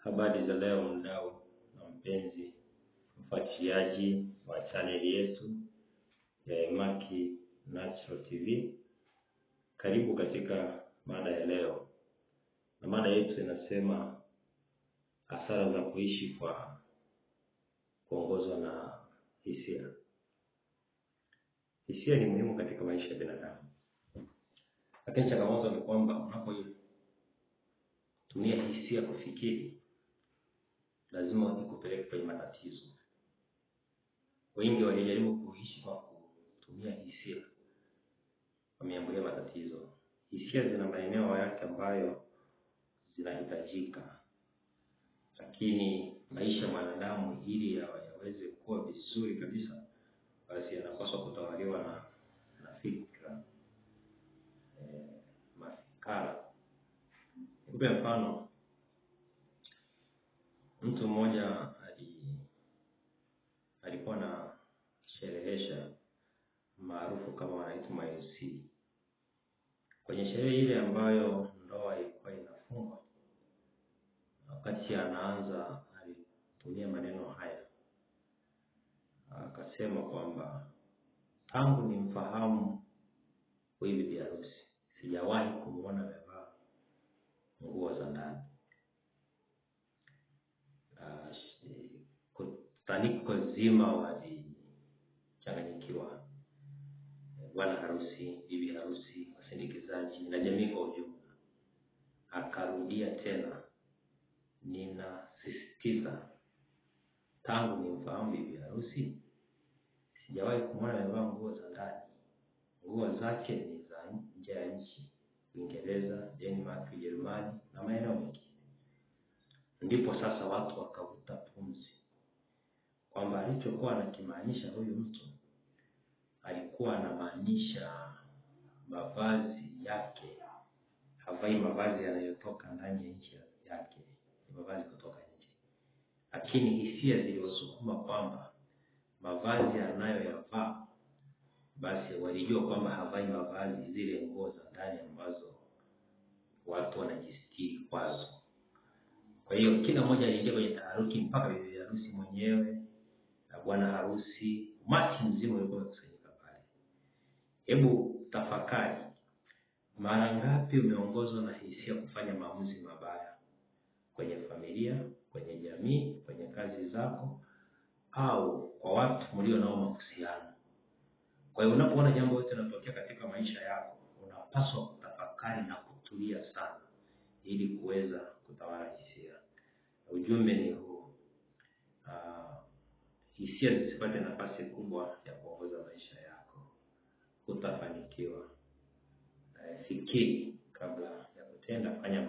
Habari za leo mdau na mpenzi mfuatiliaji wa channel yetu ya Emaki Natural TV. Karibu katika mada ya leo. Na mada yetu inasema hasara za kuishi kwa kuongozwa na hisia. Hisia ni muhimu katika maisha ya binadamu. Lakini changamoto ni kwamba unapotumia hisia kufikiri, lazima ikupeleke kwenye matatizo. Wengi walijaribu kuishi kwa kutumia hisia, wameambulia matatizo. Hisia zina maeneo yake ambayo zinahitajika, lakini maisha ya mwanadamu ili yaweze kuwa vizuri kabisa, basi yanapaswa kutawaliwa na fikra, mafikara. Kwa mfano, mtu mmoja alikuwa na sherehesha maarufu kama wanaitwa MIC. Kwenye sherehe ile ambayo ndoa ilikuwa inafungwa, wakati anaanza alitumia maneno haya. Akasema kwamba tangu nimfahamu huyu bibi harusi, sijawahi kumuona amevaa nguo za ndani. Kutaniko zima walichanganyikiwa, bwana harusi, bibi harusi, wasindikizaji na jamii kwa ujumla. Akarudia tena, ninasisitiza, tangu nimfahamu bibi harusi, sijawahi kumuona amevaa nguo za ndani. Nguo zake ni za nje ya nchi, Uingereza, Denmark, Ujerumani na maeneo mengi. Ndipo sasa watu wakavuta pumzi, kwamba alichokuwa anakimaanisha huyu mtu alikuwa anamaanisha mavazi yake, havai mavazi yanayotoka ndani ya nchi yake, ni mavazi kutoka nje. Lakini hisia ziliwasukuma kwamba mavazi anayoyavaa, basi walijua kwamba havai mavazi zile nguo za ndani ambazo watu wanajistiri kwazo. Kwa hiyo kila mmoja aliingia kwenye taharuki, mpaka bibi harusi mwenyewe na bwana harusi, umati mzima ulikuwa umekusanyika pale. Hebu tafakari, mara ngapi umeongozwa na hisia kufanya maamuzi mabaya kwenye familia, kwenye jamii, kwenye kazi zako, au kwa watu mlio nao mahusiano? Kwa hiyo unapoona jambo lote linatokea katika maisha yako, unapaswa kutafakari na kutulia sana ili kuweza kutawala hisia. Ujumbe ni huu: hisia zisipate nafasi kubwa ya kuongoza maisha yako. Utafanikiwa. Fikiri kabla ya kutenda, fanya